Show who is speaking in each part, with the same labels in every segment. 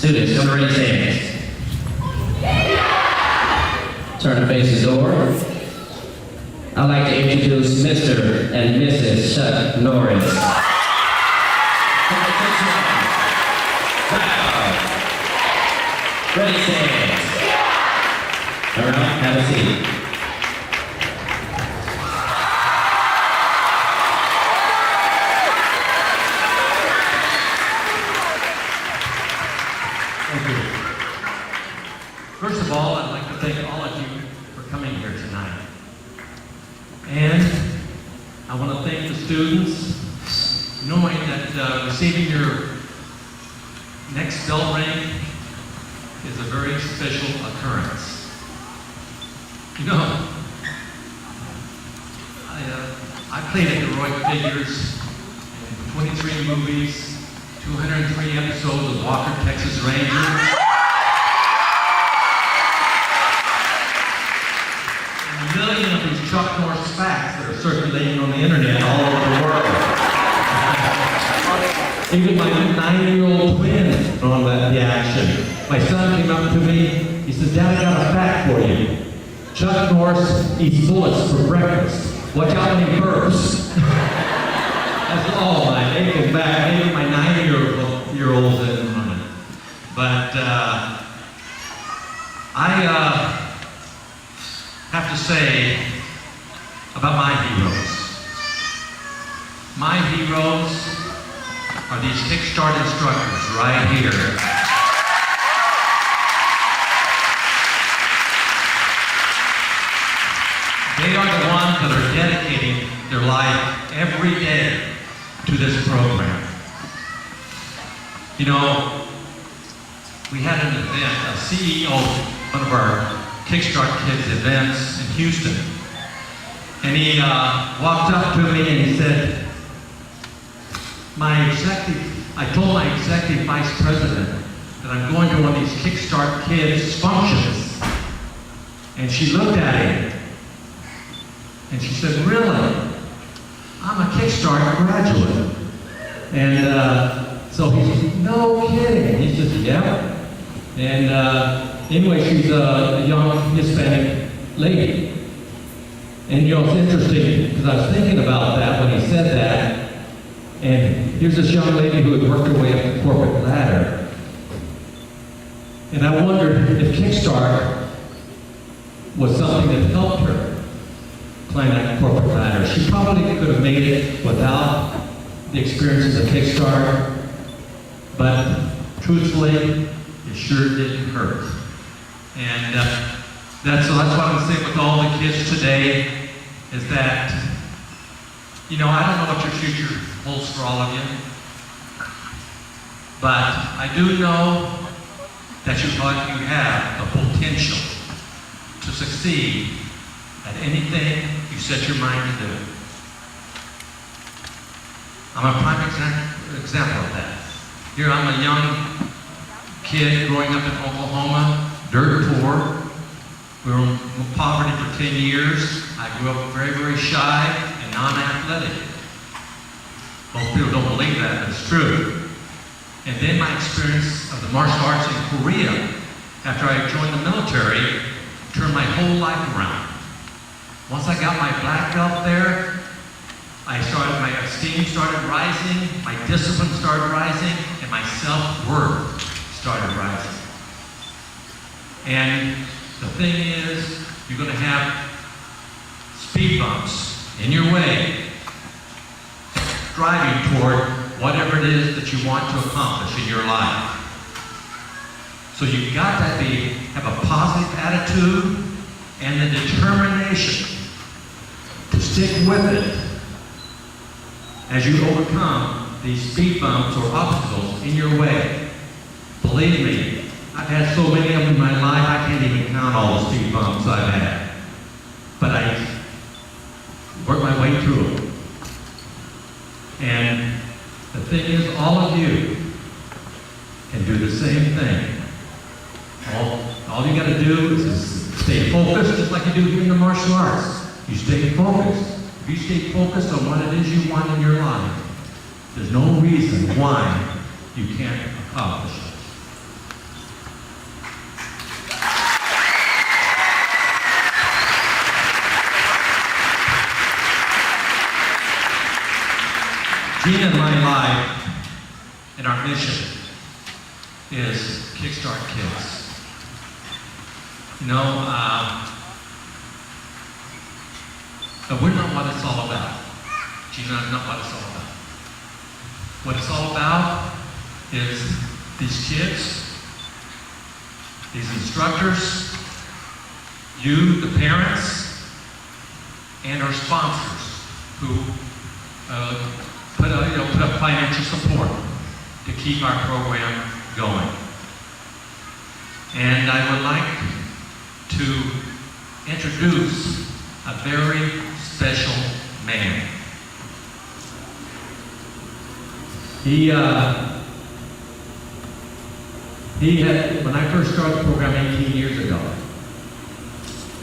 Speaker 1: Students, come ready, stand. Turn to face the door. I'd like to introduce Mr. and Mrs. Chuck Norris. Ready, stand. All right, have a seat.
Speaker 2: Thank you. First of all, I'd like to thank all of you for coming here tonight. And I want to thank the students, knowing that receiving your next bell ring is a very special occurrence. You know, I played heroic figures in 23 movies, 203 episodes of Walker, Texas Ranger. And a million of these Chuck Norris facts that are circulating on the internet all over the world. Even my 9-year-old twin on the action. My son came up to me, he said, "Dad, I got a fact for you. Chuck Norris eats bullets for breakfast. Watch out when he burps." That's all my aching back. Maybe my 9-year-olds didn't run it. But I have to say about my heroes. My heroes are these Kickstart instructors right here. They are the ones that are dedicating their life every day to this program. You know, we had an event, a CEO, one of our Kickstart Kids events in Houston, and he walked up to me and he said, I told my executive vice president that I'm going to one of these Kickstart Kids functions. And she looked at him and she said, "Really? I'm a Kickstart graduate." And so he said, "No kidding." He said, "Yeah." And anyway, she's a young Hispanic lady. And you know, it's interesting because I was thinking about that when he said that. And here's this young lady who had worked her way up the corporate ladder. And I wondered if Kickstart was something that helped her climb that corporate ladder. She probably could have made it without the experiences of Kickstart, but truthfully, it sure didn't hurt. And that's what I'm going to say with all the kids today, is that, you know, I don't know what your future holds for all of you, but I do know that you have the potential to succeed at anything you set your mind to do. I'm a prime example of that. Here I'm a young kid growing up in Oklahoma, dirt poor. We were in poverty for 10 years. I grew up very, very shy and non-athletic. Most people don't believe that, but it's true. And then my experience of the martial arts in Korea, after I joined the military, turned my whole life around. Once I got my black belt there, my esteem started rising, my discipline started rising, and my self-worth started rising. And the thing is, you're going to have speed bumps in your way, driving toward whatever it is that you want to accomplish in your life. So you've got to have a positive attitude and the determination to stick with it as you overcome these speed bumps or obstacles in your way. Believe me, I've had so many of them in my life, I can't even count all the speed bumps I've had. But I worked my way through them. And the thing is, all of you can do the same thing. All you got to do is stay focused, just like you do here in the martial arts. You stay focused. If you stay focused on what it is you want in your life, there's no reason why you can't accomplish it. being in my life and our mission is Kickstart Kids. You know, but we're not what it's all about. Gina's not what it's all about. What it's all about is these kids, these instructors, you, the parents, and our sponsors who put up financial support to keep our program going. And I would like to introduce a very special man. He had, when I first started the program 18 years ago,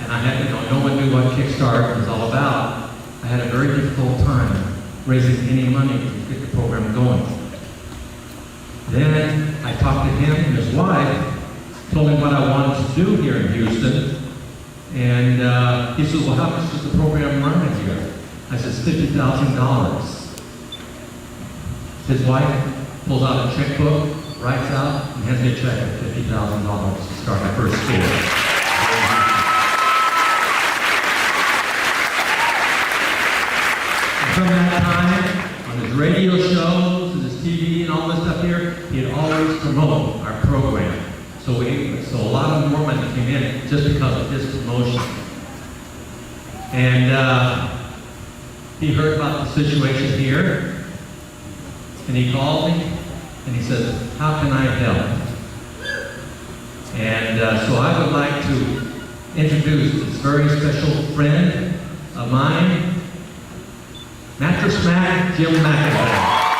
Speaker 2: and I had, no one knew what Kickstart was all about, I had a very difficult time raising any money to get the program going. Then I talked to him and his wife, told him what I wanted to do here in Houston, and he said, well, how much does the program run a year? I said, $50,000. His wife pulls out a checkbook, writes out, and hands me a check of $50,000 to start my first school. And from that time, on his radio shows and his TV and all this stuff here, he had always promoted our program. So a lot of more money came in just because of his promotion. And he heard about the situation here, and he called me, and he said, how can I help? And so I would like to introduce this very special friend of mine, Mattress Mack, Jim Mack.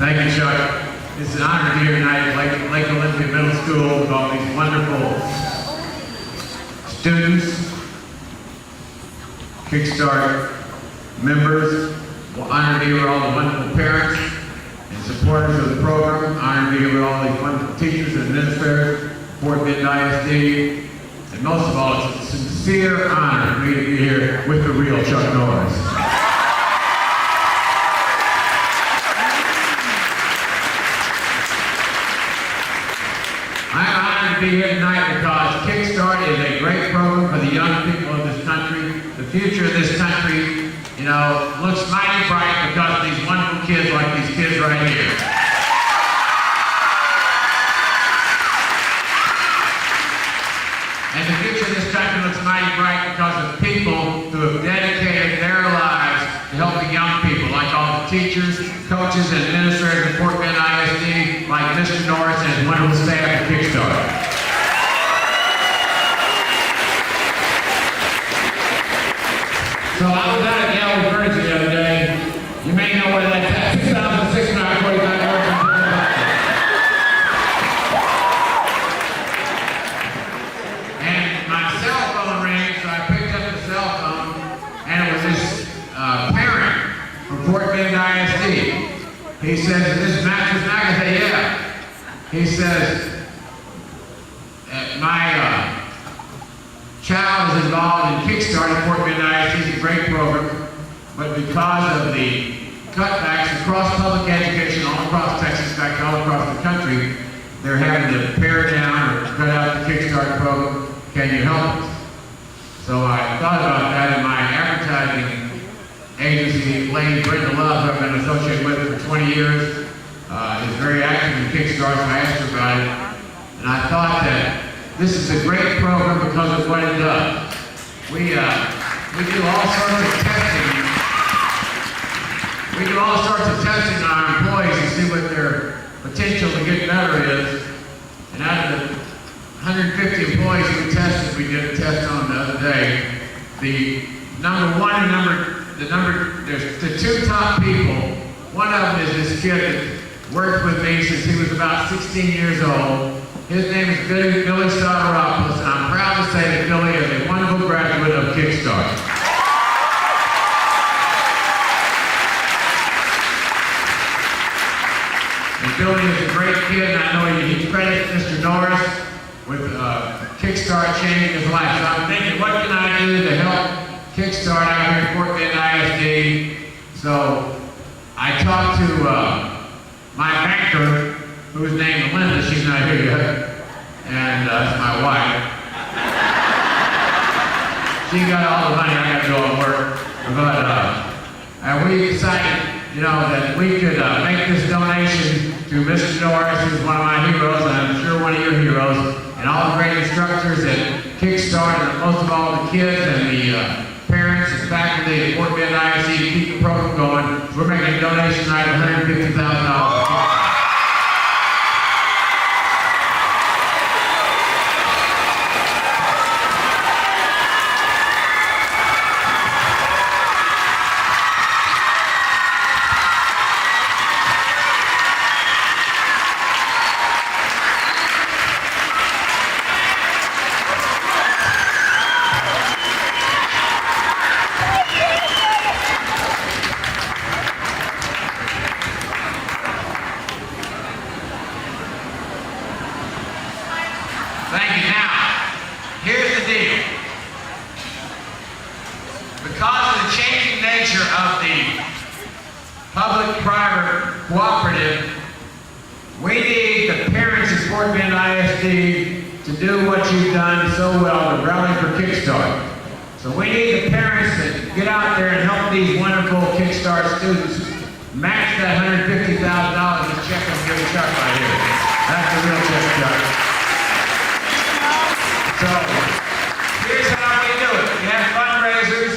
Speaker 3: Thank you, Chuck. It's an honor to be here tonight at Mack-Olympia Middle School with all these wonderful students, Kickstart members. Well, honored to be here with all the wonderful parents and supporters of the program. Honored to be here with all these wonderful teachers and administrators, Fort Bend ISD, and most of all, it's a sincere honor for me to be here with the real Chuck Norris. I'm honored to be here tonight because Kickstart is a great program for the young people of this country. The future of this country, looks mighty bright because of these wonderful kids like these kids right here. And the future of this country looks mighty bright because of people who have dedicated their lives to helping young people, like all the teachers, coaches, and administrators at Fort Bend ISD, like Mr. Norris and his wonderful staff at Kickstart. So I was out at Galvin Furniture the other day. You may know where that's at, 6,645 yards. And my cell phone rang, so I picked up the cell phone, and it was this parent from Fort Bend ISD. He says, is this Mattress Mack? I say, yeah. He says, my child is involved in Kickstart at Fort Bend ISD. It's a great program, but because of the cutbacks across public education all across Texas, in fact, all across the country, they're having to pare down or cut out the Kickstart program. Can you help us? So I thought about that in my advertising agency. Lady Brenda Love, who I've been associated with for 20 years, is very active in Kickstart, so I asked her about it. And I thought that this is a great program because of what it does. We do all sorts of testing. We do all sorts of testing on our employees to see what their potential to get better is. And out of the 150 employees we tested, we did a test on the other day. The number one and there's the two top people One of them is this kid that worked with me since he was about 16 years old. His name is Billy Starteropoulos, and I'm proud to say that Billy is a wonderful graduate of Kickstart. And Billy is a great kid, and I know he credits Mr. Norris with Kickstart changing his life. So I'm thinking, what can I do to help Kickstart out here in Fort Bend ISD? So I talked to my banker, whose name is Linda. She's not here yet, and that's my wife. She got all the money. I got to do all the work. But and we decided, you know, that we could make this donation to Mr. Norris, who's one of my heroes, and I'm sure one of your heroes, and all the great instructors at Kickstart, and most of all the kids and the parents and faculty at Fort Bend ISD to keep the program going. We're making a donation tonight of $150,000. Thank you. Now, here's the deal. Because of the changing nature of the public-private cooperative, we need the parents of Fort Bend ISD to do what you've done so well, to rally for Kickstart. So we need the parents to get out there and help these wonderful Kickstart students match that $150,000 and check and give a Chuck right here. That's the real check, Chuck. So, here's how we do it. We have fundraisers,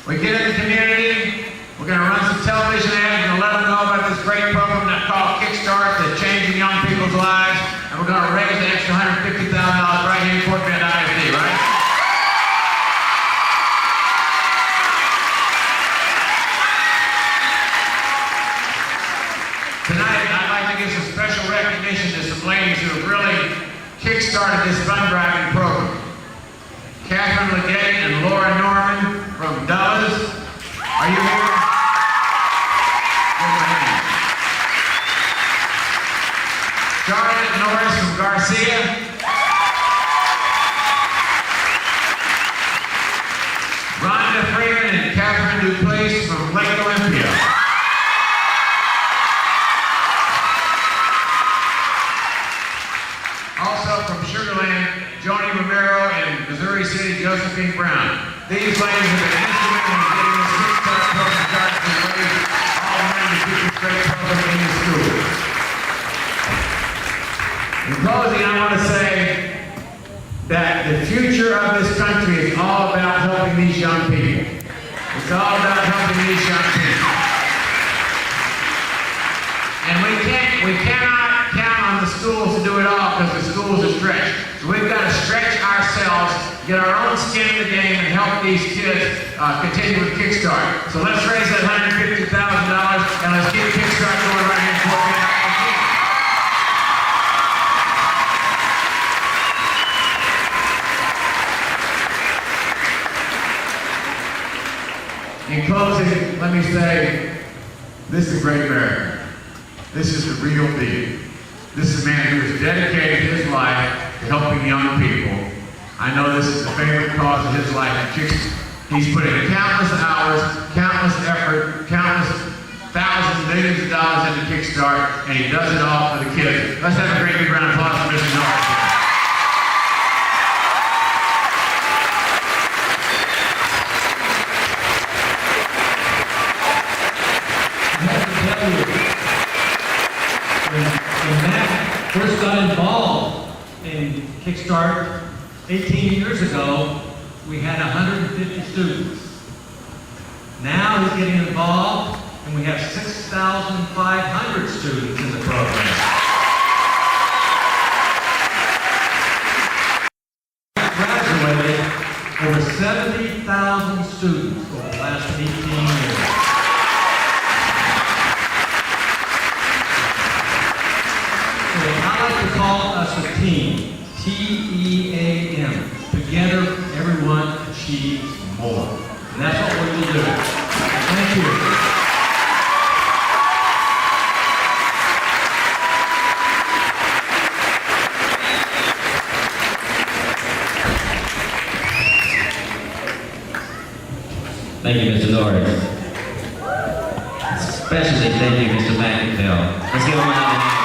Speaker 3: we get in the community, we're going to run some television ads and let them know about this great program that's called Kickstart that's changing young people's lives, and we're going to raise an extra $150,000 right here in Fort Bend ISD, right? Tonight, I'd like to give some special recognition to some ladies who have really kick-started this fundraising program. Catherine Legate and Laura Norman from Dulles. Are you here? Give them a hand. Charlotte Norris from Garcia. Rhonda Freeman and Catherine Duplace from Lake Olympia. Also from Sugar Land, Joni Romero and Missouri City, Josephine Brown. These ladies have been instrumental in getting this Kickstart program started to raise all the money to keep this great program in the school. In closing, I want to say that the future of this country is all about helping these young people. It's all about helping these young people. And we cannot count on the schools to do it all because the schools are stretched. So we've got to stretch ourselves, get our own skin in the game, and help these kids continue with Kickstart. So let's raise that $150,000 and let's get Kickstart going right here in Fort Bend. In closing, let me say, this is a great American. This is the real deal. This is a man who has dedicated his life to helping young people. I know this is the favorite cause of his life. He's put in countless hours, countless effort, countless thousands, millions of dollars into Kickstart, and he does it all for the kids. Let's have a great big round of applause for Mr. Norris.
Speaker 2: When Mack first got involved in Kickstart 18 years ago, we had 150 students. Now he's getting involved, and we have 6,500 students in the program. Graduated over 70,000 students over the last 18 years. call us a team. T-E-A-M. Together, everyone achieves more. And that's what we will do. Thank you.
Speaker 1: Thank you, Mr. Norris. Especially thank you, Mr. Mack-KICKSTART. Let's give him a round of applause.